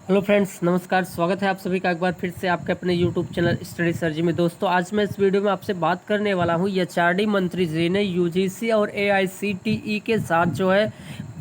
Hello friends, नमस्कार। स्वागत है आप सभी का एक बार फिर से आपके अपने यूट्यूब चैनल स्टडी सर्जी में। दोस्तों, आज मैं इस वीडियो में आपसे बात करने वाला हूँ एचआरडी मंत्री जी ने यूजीसी और एआईसीटीई के साथ जो है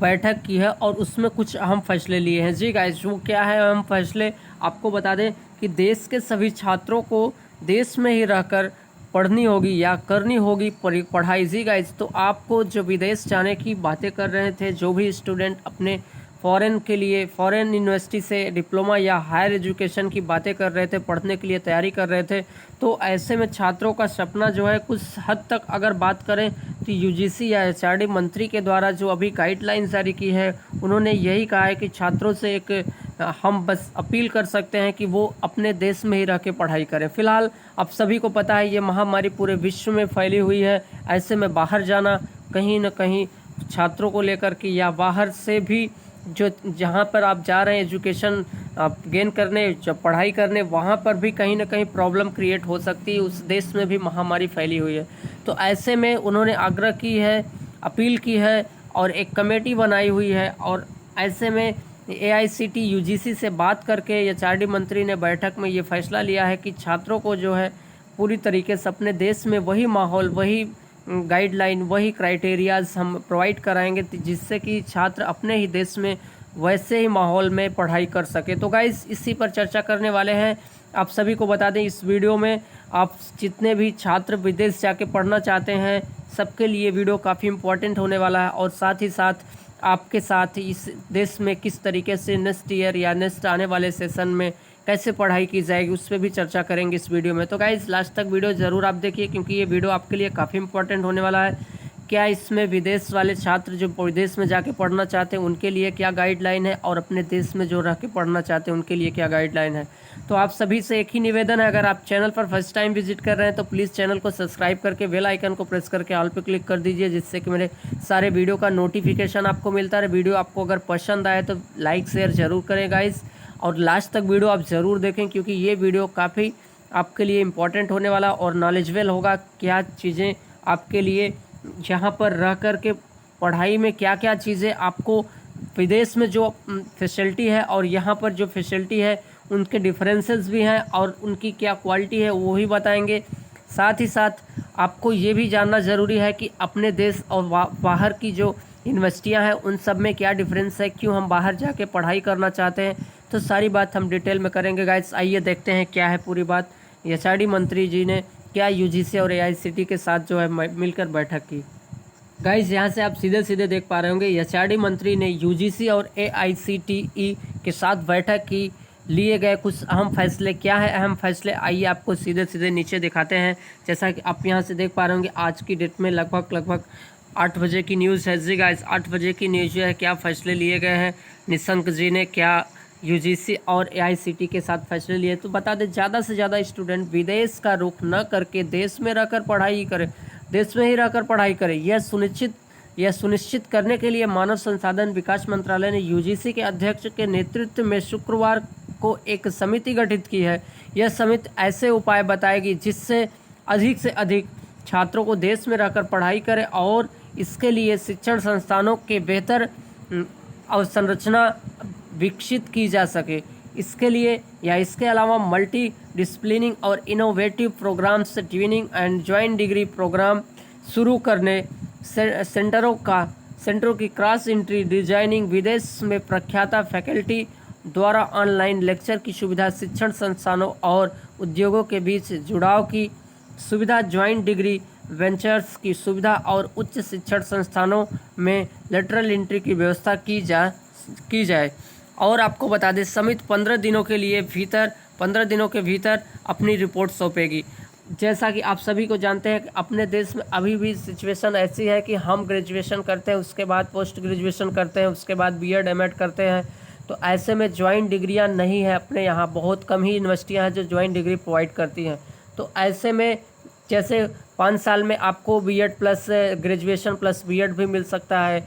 बैठक की है और उसमें कुछ अहम फैसले लिए हैं। जी गाइस, वो क्या है अहम फैसले, आपको बता दें कि देश के सभी छात्रों को देश में ही रहकर पढ़नी होगी या करनी होगी पढ़ाई। जी गाइस, तो आपको जो विदेश जाने की बातें कर रहे थे, जो भी स्टूडेंट अपने फॉरेन के लिए फॉरेन यूनिवर्सिटी से डिप्लोमा या हायर एजुकेशन की बातें कर रहे थे, पढ़ने के लिए तैयारी कर रहे थे, तो ऐसे में छात्रों का सपना जो है कुछ हद तक अगर बात करें तो यूजीसी या एचआरडी मंत्री के द्वारा जो अभी गाइडलाइंस जारी की है, उन्होंने यही कहा है कि छात्रों से एक हम बस अपील कर सकते हैं कि वो अपने देश में ही रह के पढ़ाई करें। फिलहाल आप सभी को पता है ये महामारी पूरे विश्व में फैली हुई है। ऐसे में बाहर जाना कहीं ना कहीं छात्रों को लेकर के या बाहर से भी जो जहाँ पर आप जा रहे हैं एजुकेशन आप गेन करने, जब पढ़ाई करने, वहाँ पर भी कहीं ना कहीं प्रॉब्लम क्रिएट हो सकती है। उस देश में भी महामारी फैली हुई है। तो ऐसे में उन्होंने आग्रह की है, अपील की है और एक कमेटी बनाई हुई है। और ऐसे में एआईसीटी यूजीसी से बात करके एचआरडी मंत्री ने बैठक में ये फैसला लिया है कि छात्रों को जो है पूरी तरीके से अपने देश में वही माहौल, वही गाइडलाइन, वही क्राइटेरियाज हम प्रोवाइड कराएंगे जिससे कि छात्र अपने ही देश में वैसे ही माहौल में पढ़ाई कर सके। तो गाइस, इसी पर चर्चा करने वाले हैं। आप सभी को बता दें इस वीडियो में आप जितने भी छात्र विदेश जाके पढ़ना चाहते हैं सबके लिए वीडियो काफ़ी इम्पोर्टेंट होने वाला है। और साथ ही साथ आपके साथ इस देश में किस तरीके से नेक्स्ट ईयर या नेक्स्ट आने वाले सेशन में कैसे पढ़ाई की जाएगी उस पर भी चर्चा करेंगे इस वीडियो में। तो गाइज़, लास्ट तक वीडियो ज़रूर आप देखिए क्योंकि ये वीडियो आपके लिए काफ़ी इंपॉर्टेंट होने वाला है। क्या इसमें विदेश वाले छात्र जो विदेश में जाके पढ़ना चाहते हैं उनके लिए क्या गाइडलाइन है और अपने देश में जो रह के पढ़ना चाहते हैं उनके लिए क्या गाइडलाइन है। तो आप सभी से एक ही निवेदन है, अगर आप चैनल पर फर्स्ट टाइम विजिट कर रहे हैं तो प्लीज़ चैनल को सब्सक्राइब करके बेल आइकन को प्रेस करके ऑल पे क्लिक कर दीजिए, जिससे कि मेरे सारे वीडियो का नोटिफिकेशन आपको मिलता रहे। वीडियो आपको अगर पसंद आए तो लाइक शेयर ज़रूर करें गाइज़, और लास्ट तक वीडियो आप ज़रूर देखें क्योंकि ये वीडियो काफ़ी आपके लिए इम्पोर्टेंट होने वाला और नॉलेजेबल होगा। क्या चीज़ें आपके लिए यहाँ पर रह कर के पढ़ाई में क्या क्या चीज़ें आपको विदेश में जो फैसिलिटी है और यहाँ पर जो फैसिलिटी है उनके डिफरेंसेस भी हैं और उनकी क्या क्वालिटी है वो भी बताएंगे। साथ ही साथ आपको ये भी जानना ज़रूरी है कि अपने देश और बाहर की जो यूनिवर्सिटियाँ हैं उन सब में क्या डिफरेंस है, क्यों हम बाहर जाके पढ़ाई करना चाहते हैं। तो सारी बात हम डिटेल में करेंगे गाइस। आइए देखते हैं क्या है पूरी बात। एचआरडी मंत्री जी ने क्या यूजीसी और एआईसीटी के साथ जो है मिलकर बैठक की। गाइस, यहाँ से आप सीधे सीधे देख पा रहे होंगे एचआरडी मंत्री ने यूजीसी और एआईसीटीई के साथ बैठक की, लिए गए कुछ अहम फैसले। क्या है अहम फैसले, आइए आपको सीधे सीधे नीचे दिखाते हैं। जैसा कि आप यहाँ से देख पा रहे होंगे आज की डेट में लगभग 8 बजे की न्यूज़ है। जी गाइस, 8 बजे की न्यूज़ है। क्या फैसले लिए गए हैं निशंक जी ने, क्या यूजीसी और एआईसीटी के साथ फैसले लिए। तो बता दें ज़्यादा से ज़्यादा स्टूडेंट विदेश का रुख न करके देश में रहकर पढ़ाई करें, देश में ही रहकर पढ़ाई करें। यह सुनिश्चित करने के लिए मानव संसाधन विकास मंत्रालय ने यूजीसी के अध्यक्ष के नेतृत्व में शुक्रवार को एक समिति गठित की है। यह समिति ऐसे उपाय बताएगी जिससे अधिक से अधिक छात्रों को देश में रहकर पढ़ाई करें और इसके लिए शिक्षण संस्थानों के बेहतर अवसंरचना विकसित की जा सके। इसके लिए या इसके अलावा मल्टी डिसिप्लिनिंग और innovative programs, tuning and joint degree program शुरू करने, सेंटरों की क्रॉस एंट्री डिजाइनिंग, विदेश में प्रख्यात फैकल्टी द्वारा ऑनलाइन लेक्चर की सुविधा, शिक्षण संस्थानों और उद्योगों के बीच जुड़ाव की सुविधा, ज्वाइंट डिग्री वेंचर्स की सुविधा और उच्च शिक्षण संस्थानों में लेटरल एंट्री की व्यवस्था की जाए। और आपको बता दें समिति 15 दिनों के भीतर अपनी रिपोर्ट सौंपेगी। जैसा कि आप सभी को जानते हैं कि अपने देश में अभी भी सिचुएशन ऐसी है कि हम ग्रेजुएशन करते हैं, उसके बाद पोस्ट ग्रेजुएशन करते हैं, उसके बाद बीएड एमएड करते हैं। तो ऐसे में ज्वाइंट डिग्रियां नहीं है अपने यहाँ, बहुत कम ही यूनिवर्सिटियाँ हैं जो ज्वाइंट डिग्री प्रोवाइड करती हैं। तो ऐसे में जैसे 5 साल में आपको BEd plus graduation plus BEd भी मिल सकता है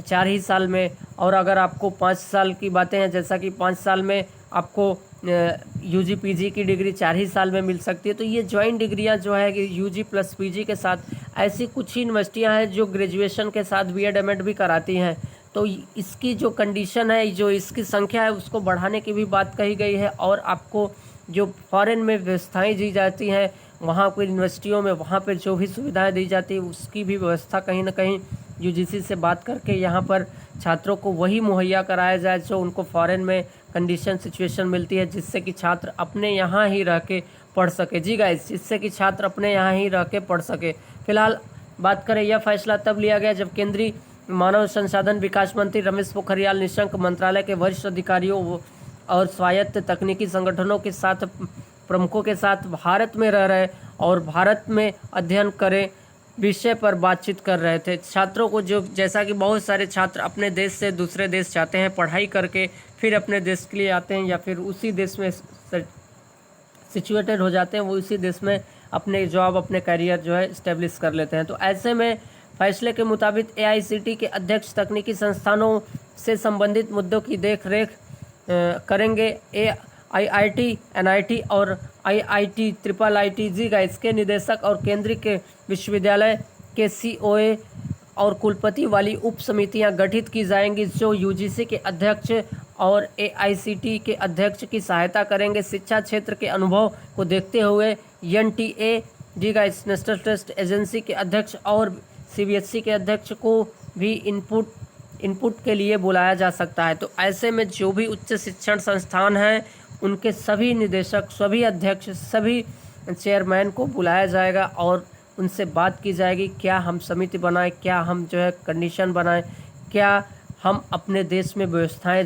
4 ही साल में। और अगर आपको 5 साल की बातें हैं, जैसा कि 5 साल में आपको यूजी पीजी की डिग्री 4 ही साल में मिल सकती है। तो ये ज्वाइंट डिग्रियां जो है कि यूजी प्लस पीजी के साथ ऐसी कुछ ही यूनिवर्सिटियां हैं जो ग्रेजुएशन के साथ बीएड एमएड भी कराती हैं। तो इसकी जो कंडीशन है, जो इसकी संख्या है, उसको बढ़ाने की भी बात कही गई है। और आपको जो फॉरेन में व्यवस्थाएं दी जाती हैं, वहाँ पर यूनिवर्सिटियों में वहाँ पर जो भी सुविधाएं दी जाती है, उसकी भी व्यवस्था कहीं ना कहीं यूजीसी से बात करके यहाँ पर छात्रों को वही मुहैया कराया जाए जो उनको फॉरेन में कंडीशन सिचुएशन मिलती है, जिससे कि छात्र अपने यहाँ ही रह के पढ़ सके। जी गाइस, जिससे कि छात्र अपने यहाँ ही रह के पढ़ सके। फिलहाल बात करें, यह फैसला तब लिया गया जब केंद्रीय मानव संसाधन विकास मंत्री रमेश पोखरियाल निशंक मंत्रालय के वरिष्ठ अधिकारियों और स्वायत्त तकनीकी संगठनों के साथ प्रमुखों के साथ भारत में रह रहे और भारत में अध्ययन करें विषय पर बातचीत कर रहे थे। छात्रों को जो, जैसा कि बहुत सारे छात्र अपने देश से दूसरे देश जाते हैं पढ़ाई करके, फिर अपने देश के लिए आते हैं या फिर उसी देश में सिचुएटेड हो जाते हैं, वो उसी देश में अपने जॉब, अपने करियर जो है इस्टेब्लिश कर लेते हैं। तो ऐसे में फैसले के मुताबिक एआईसीटी के अध्यक्ष तकनीकी संस्थानों से संबंधित मुद्दों की देख रेख करेंगे। आईआईटी, एनआईटी और आईआईटी, ट्रिपल आईटी का इसके निदेशक और केंद्रीय के विश्वविद्यालय के सीओए और कुलपति वाली उप समितियां गठित की जाएंगी जो यूजीसी के अध्यक्ष और एआईसीटी के अध्यक्ष की सहायता करेंगे। शिक्षा क्षेत्र के अनुभव को देखते हुए एनटीए का नेशनल टेस्ट एजेंसी के अध्यक्ष और सीबीएसई के अध्यक्ष को भी इनपुट के लिए बुलाया जा सकता है। तो ऐसे में जो भी उच्च शिक्षण संस्थान हैं, उनके सभी निदेशक, सभी अध्यक्ष, सभी चेयरमैन को बुलाया जाएगा और उनसे बात की जाएगी, क्या हम समिति बनाएं, क्या हम जो है कंडीशन बनाएं, क्या हम अपने देश में व्यवस्थाएं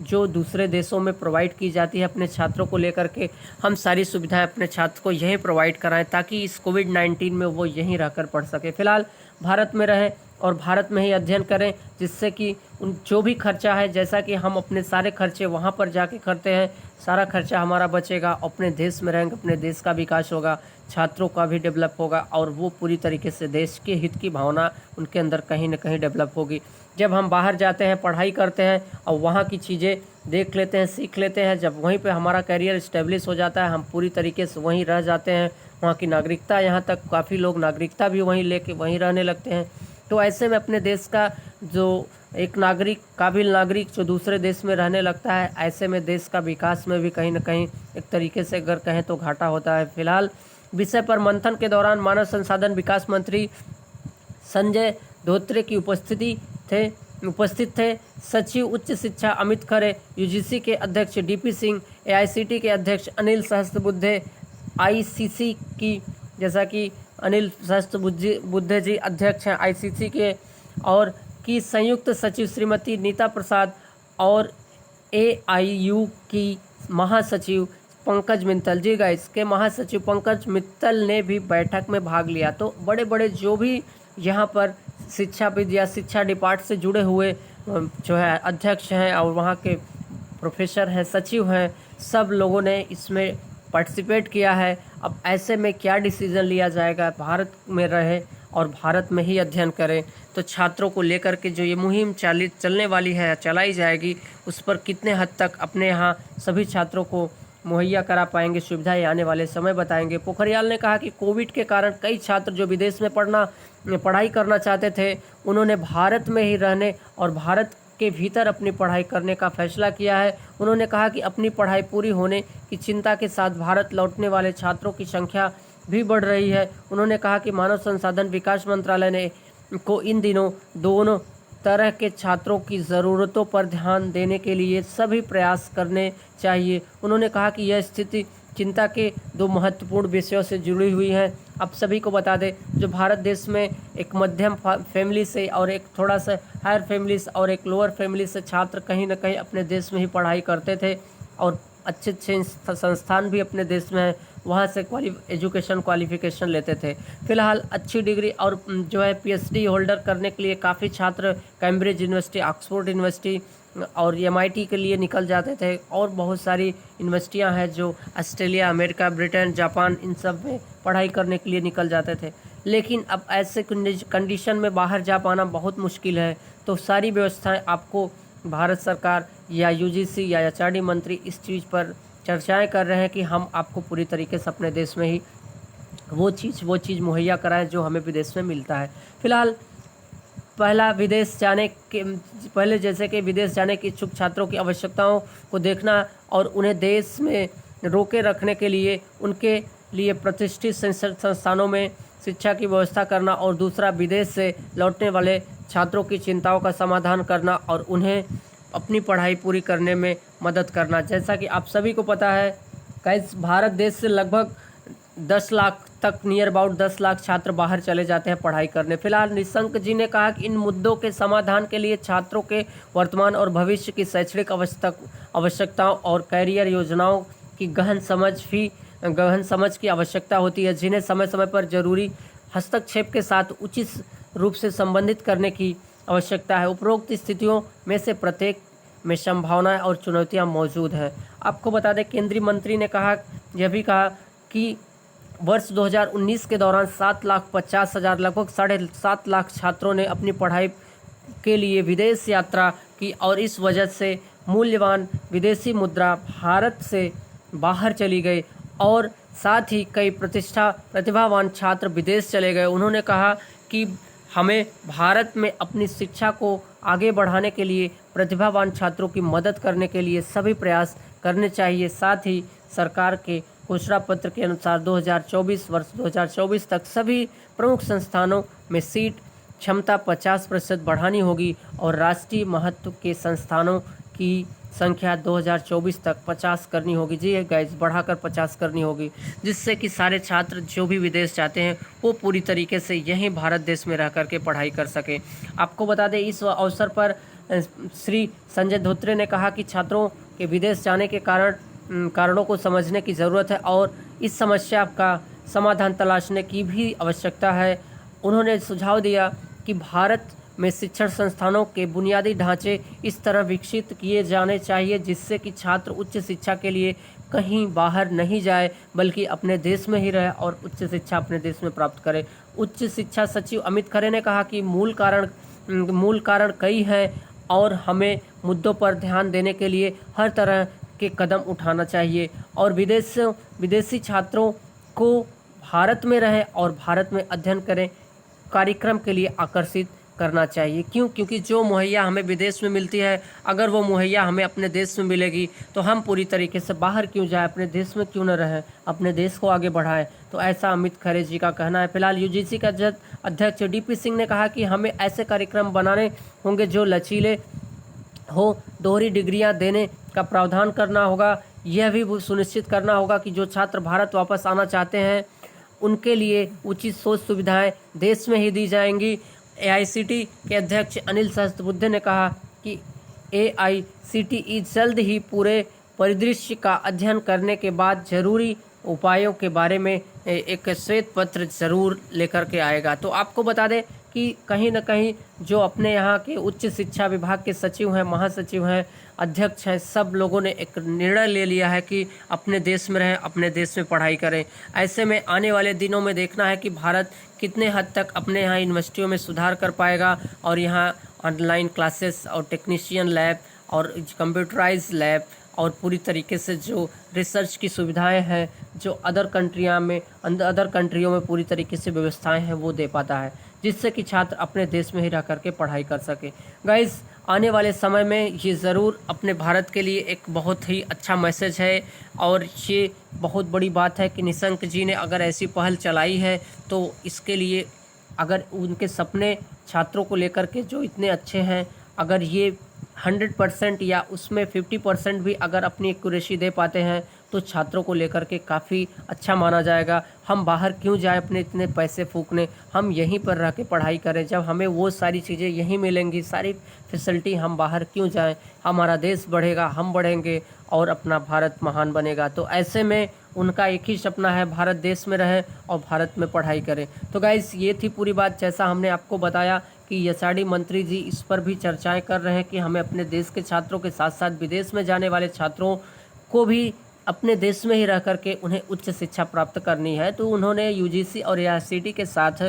जो दूसरे देशों में प्रोवाइड की जाती है अपने छात्रों को लेकर के, हम सारी सुविधाएं अपने छात्र को यहीं प्रोवाइड कराएं ताकि इस कोविड-19 में वो यहीं रहकर पढ़ सके। फिलहाल भारत में रहें और भारत में ही अध्ययन करें, जिससे कि उन जो भी खर्चा है, जैसा कि हम अपने सारे खर्चे वहाँ पर जाके करते हैं, सारा खर्चा हमारा बचेगा। अपने देश में रहेंगे, अपने देश का विकास होगा, छात्रों का भी डेवलप होगा और वो पूरी तरीके से देश के हित की भावना उनके अंदर कहीं ना कहीं डेवलप होगी। जब हम बाहर जाते हैं, पढ़ाई करते हैं और वहाँ की चीज़ें देख लेते हैं, सीख लेते हैं, जब वहीं पे हमारा करियर इस्टेब्लिश हो जाता है, हम पूरी तरीके से वहीं रह जाते हैं। वहाँ की नागरिकता, यहाँ तक काफ़ी लोग नागरिकता भी वहीं लेके वहीं रहने लगते हैं। तो ऐसे में अपने देश का जो एक नागरिक, काबिल नागरिक जो दूसरे देश में रहने लगता है, ऐसे में देश का विकास में भी कहीं ना कहीं एक तरीके से अगर कहें तो घाटा होता है। फिलहाल विषय पर मंथन के दौरान मानव संसाधन विकास मंत्री संजय धोत्रे की उपस्थित थे। सचिव उच्च शिक्षा अमित खरे, यूजीसी के अध्यक्ष डीपी सिंह, एआईसीटी के अध्यक्ष अनिल सहस्त्रबुद्धे, आईसीसी की, जैसा कि अनिल सहस्त्रबुद्धे जी अध्यक्ष हैं आईसीसी के, और की संयुक्त सचिव श्रीमती नीता प्रसाद और एआईयू की महासचिव पंकज मित्तल जी का, इसके महासचिव पंकज मित्तल ने भी बैठक में भाग लिया। तो बड़े बड़े जो भी यहाँ पर शिक्षाविद या शिक्षा डिपार्टमेंट से जुड़े हुए जो है अध्यक्ष हैं और वहाँ के प्रोफेसर हैं, सचिव हैं, सब लोगों ने इसमें पार्टिसिपेट किया है। अब ऐसे में क्या डिसीजन लिया जाएगा, भारत में रहे और भारत में ही अध्ययन करें, तो छात्रों को लेकर के जो ये मुहिम चलने वाली है, चलाई जाएगी, उस पर कितने हद तक अपने यहाँ सभी छात्रों को मुहैया करा पाएंगे सुविधाएं, आने वाले समय बताएंगे। पोखरियाल ने कहा कि कोविड के कारण कई छात्र जो विदेश में पढ़ाई करना चाहते थे, उन्होंने भारत में ही रहने और भारत के भीतर अपनी पढ़ाई करने का फैसला किया है। उन्होंने कहा कि अपनी पढ़ाई पूरी होने की चिंता के साथ भारत लौटने वाले छात्रों की संख्या भी बढ़ रही है। उन्होंने कहा कि मानव संसाधन विकास मंत्रालय ने को इन दिनों दोनों तरह के छात्रों की ज़रूरतों पर ध्यान देने के लिए सभी प्रयास करने चाहिए। उन्होंने कहा कि यह स्थिति चिंता के दो महत्वपूर्ण विषयों से जुड़ी हुई है। अब सभी को बता दें, जो भारत देश में एक मध्यम फैमिली से और एक थोड़ा सा हायर फैमिली से और एक लोअर फैमिली से छात्र कहीं ना कहीं अपने देश में ही पढ़ाई करते थे और अच्छे अच्छे संस्थान भी अपने देश में है, वहाँ से एजुकेशन क्वालिफिकेशन लेते थे। फिलहाल अच्छी डिग्री और जो है पीएचडी होल्डर करने के लिए काफ़ी छात्र कैम्ब्रिज यूनिवर्सिटी, ऑक्सफोर्ड यूनिवर्सिटी और एमआईटी के लिए निकल जाते थे और बहुत सारी यूनिवर्सिटियां हैं जो ऑस्ट्रेलिया, अमेरिका, ब्रिटेन, जापान, इन सब में पढ़ाई करने के लिए निकल जाते थे। लेकिन अब ऐसे कंडीशन में बाहर जा पाना बहुत मुश्किल है। तो सारी व्यवस्थाएं आपको भारत सरकार या यूजीसी या एचआरडी मंत्री इस चीज़ पर चर्चाएं कर रहे हैं कि हम आपको पूरी तरीके से अपने देश में ही वो चीज़ मुहैया कराएं जो हमें विदेश में मिलता है। फिलहाल पहला विदेश जाने के पहले जैसे कि विदेश जाने के इच्छुक छात्रों की आवश्यकताओं को देखना और उन्हें देश में रोके रखने के लिए उनके लिए प्रतिष्ठित संस्थानों में शिक्षा की व्यवस्था करना, और दूसरा विदेश से लौटने वाले छात्रों की चिंताओं का समाधान करना और उन्हें अपनी पढ़ाई पूरी करने में मदद करना। जैसा कि आप सभी को पता है गाइस, भारत देश से लगभग 10 लाख तक नियर अबाउट 10 लाख छात्र बाहर चले जाते हैं पढ़ाई करने। फिलहाल निशंक जी ने कहा कि इन मुद्दों के समाधान के लिए छात्रों के वर्तमान और भविष्य की शैक्षणिक आवश्यकताओं और कैरियर योजनाओं की गहन समझ की आवश्यकता होती है, जिन्हें समय समय पर जरूरी हस्तक्षेप के साथ उचित रूप से संबंधित करने की आवश्यकता है। उपरोक्त स्थितियों में से प्रत्येक में संभावनाएं और चुनौतियां मौजूद हैं। आपको बता दें, केंद्रीय मंत्री ने यह भी कहा कि वर्ष 2019 के दौरान 7,50,000 लगभग 7.5 लाख छात्रों ने अपनी पढ़ाई के लिए विदेश यात्रा की, और इस वजह से मूल्यवान विदेशी मुद्रा भारत से बाहर चली गई, और साथ ही कई प्रतिभावान छात्र विदेश चले गए। उन्होंने कहा कि हमें भारत में अपनी शिक्षा को आगे बढ़ाने के लिए प्रतिभावान छात्रों की मदद करने के लिए सभी प्रयास करने चाहिए। साथ ही सरकार के घोषणा पत्र के अनुसार वर्ष 2024 तक सभी प्रमुख संस्थानों में सीट क्षमता 50% बढ़ानी होगी, और राष्ट्रीय महत्व के संस्थानों की संख्या 2024 तक 50 करनी होगी। जी गाइस, बढ़ाकर 50 करनी होगी, जिससे कि सारे छात्र जो भी विदेश जाते हैं वो पूरी तरीके से यहीं भारत देश में रह कर के पढ़ाई कर सकें। आपको बता दें, इस अवसर पर श्री संजय धोत्रे ने कहा कि छात्रों के विदेश जाने के कारणों को समझने की ज़रूरत है और इस समस्या का समाधान तलाशने की भी आवश्यकता है। उन्होंने सुझाव दिया कि भारत में शिक्षण संस्थानों के बुनियादी ढांचे इस तरह विकसित किए जाने चाहिए जिससे कि छात्र उच्च शिक्षा के लिए कहीं बाहर नहीं जाए, बल्कि अपने देश में ही रहे और उच्च शिक्षा अपने देश में प्राप्त करे। उच्च शिक्षा सचिव अमित खरे ने कहा कि मूल कारण कई हैं और हमें मुद्दों पर ध्यान देने के लिए हर तरह के कदम उठाना चाहिए, और विदेशी छात्रों को भारत में रहें और भारत में अध्ययन करें कार्यक्रम के लिए आकर्षित करना चाहिए। क्योंकि जो मुहैया हमें विदेश में मिलती है, अगर वो मुहैया हमें अपने देश में मिलेगी तो हम पूरी तरीके से बाहर क्यों जाए, अपने देश में क्यों न रहें, अपने देश को आगे बढ़ाएं। तो ऐसा अमित खरे जी का कहना है। फिलहाल यूजीसी का अध्यक्ष डीपी सिंह ने कहा कि हमें ऐसे कार्यक्रम बनाने होंगे जो लचीले हो, दोहरी डिग्रियां देने का प्रावधान करना होगा। यह भी सुनिश्चित करना होगा कि जो छात्र भारत वापस आना चाहते हैं उनके लिए उचित सोच सुविधाएं देश में ही दी जाएंगी। एआईसीटी के अध्यक्ष अनिल सहस्त्रबुद्धे ने कहा कि एआईसीटीई जल्द ही पूरे परिदृश्य का अध्ययन करने के बाद जरूरी उपायों के बारे में एक श्वेत पत्र जरूर लेकर के आएगा। तो आपको बता दें कि कहीं न कहीं जो अपने यहाँ के उच्च शिक्षा विभाग के सचिव हैं, महासचिव हैं, अध्यक्ष हैं, सब लोगों ने एक निर्णय ले लिया है कि अपने देश में रहें, अपने देश में पढ़ाई करें। ऐसे में आने वाले दिनों में देखना है कि भारत कितने हद तक अपने यहाँ यूनिवर्सिटियों में सुधार कर पाएगा, और यहाँ ऑनलाइन क्लासेस और टेक्नीशियन लैब और कंप्यूटराइज लैब और पूरी तरीके से जो रिसर्च की सुविधाएं हैं जो अदर कंट्रियों में पूरी तरीके से व्यवस्थाएं हैं वो दे पाता है, जिससे कि छात्र अपने देश में ही रह करके पढ़ाई कर सके। गाइस, आने वाले समय में ये ज़रूर अपने भारत के लिए एक बहुत ही अच्छा मैसेज है, और ये बहुत बड़ी बात है कि निशंक जी ने अगर ऐसी पहल चलाई है तो इसके लिए अगर उनके सपने छात्रों को लेकर के जो इतने अच्छे हैं, अगर ये 100% या उसमें 50% भी अगर अपनी एक्यूरेसी दे पाते हैं तो छात्रों को लेकर के काफ़ी अच्छा माना जाएगा। हम बाहर क्यों जाएं अपने इतने पैसे फूकने, हम यहीं पर रह के पढ़ाई करें। जब हमें वो सारी चीज़ें यहीं मिलेंगी, सारी फैसिलिटी, हम बाहर क्यों जाएं, हमारा देश बढ़ेगा, हम बढ़ेंगे और अपना भारत महान बनेगा। तो ऐसे में उनका एक ही सपना है, भारत देश में रहे और भारत में पढ़ाई करें। तो गाइस, ये थी पूरी बात। जैसा हमने आपको बताया कि एचआरडी मंत्री जी इस पर भी चर्चाएं कर रहे हैं कि हमें अपने देश के छात्रों के साथ साथ विदेश में जाने वाले छात्रों को भी अपने देश में ही रह करके उन्हें उच्च शिक्षा प्राप्त करनी है। तो उन्होंने यूजीसी और एआईसीटी के साथ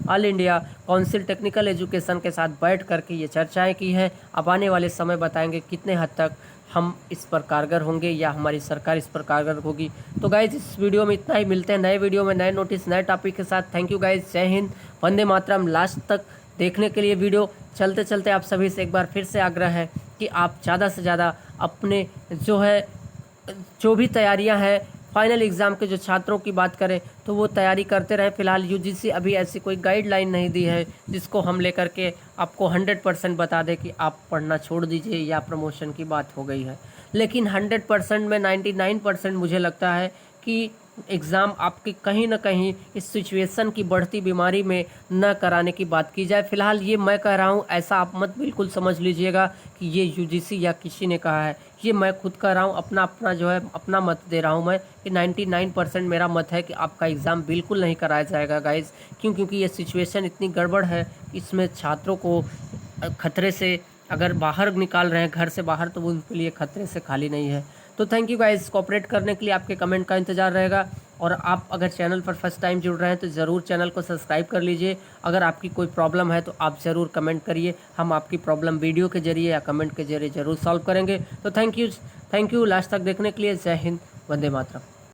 all India council technical education के साथ बैठ करके ये चर्चाएं की हैं। अब आने वाले समय बताएंगे कितने हद तक हम इस पर कारगर होंगे या हमारी सरकार इस पर कारगर होगी। तो गाइज, इस वीडियो में इतना ही। मिलते हैं नए वीडियो में, नए नोटिस, नए टॉपिक के साथ। थैंक यू गाइज, जय हिंद, वंदे मातरम। लास्ट तक देखने के लिए वीडियो। चलते चलते आप सभी से एक बार फिर से आग्रह है कि आप ज़्यादा से ज़्यादा अपने जो भी तैयारियां हैं, फाइनल एग्ज़ाम के जो छात्रों की बात करें तो वो तैयारी करते रहे। फ़िलहाल यूजीसी अभी ऐसी कोई गाइडलाइन नहीं दी है जिसको हम लेकर के आपको 100% बता दें कि आप पढ़ना छोड़ दीजिए या प्रमोशन की बात हो गई है। लेकिन 100% में 99% मुझे लगता है कि एग्ज़ाम आपके कहीं ना कहीं इस सिचुएशन की बढ़ती बीमारी में न कराने की बात की जाए। फ़िलहाल ये मैं कह रहा हूँ, ऐसा आप मत बिल्कुल समझ लीजिएगा कि ये यूजीसी या किसी ने कहा है। ये मैं खुद कह रहा हूँ, अपना जो है अपना मत दे रहा हूँ मैं कि 99% मेरा मत है कि आपका एग्ज़ाम बिल्कुल नहीं कराया जाएगा गाइज़। क्योंकि ये सिचुएशन इतनी गड़बड़ है, इसमें छात्रों को खतरे से अगर बाहर निकाल रहे हैं घर से बाहर, तो वो उनके लिए खतरे से खाली नहीं है। तो थैंक यू गाइस, कोऑपरेट करने के लिए आपके कमेंट का इंतज़ार रहेगा। और आप अगर चैनल पर फर्स्ट टाइम जुड़ रहे हैं तो ज़रूर चैनल को सब्सक्राइब कर लीजिए। अगर आपकी कोई प्रॉब्लम है तो आप ज़रूर कमेंट करिए, हम आपकी प्रॉब्लम वीडियो के जरिए या कमेंट के जरिए ज़रूर सॉल्व करेंगे। तो थैंक यू लास्ट तक देखने के लिए। जय हिंद, वंदे मातरम।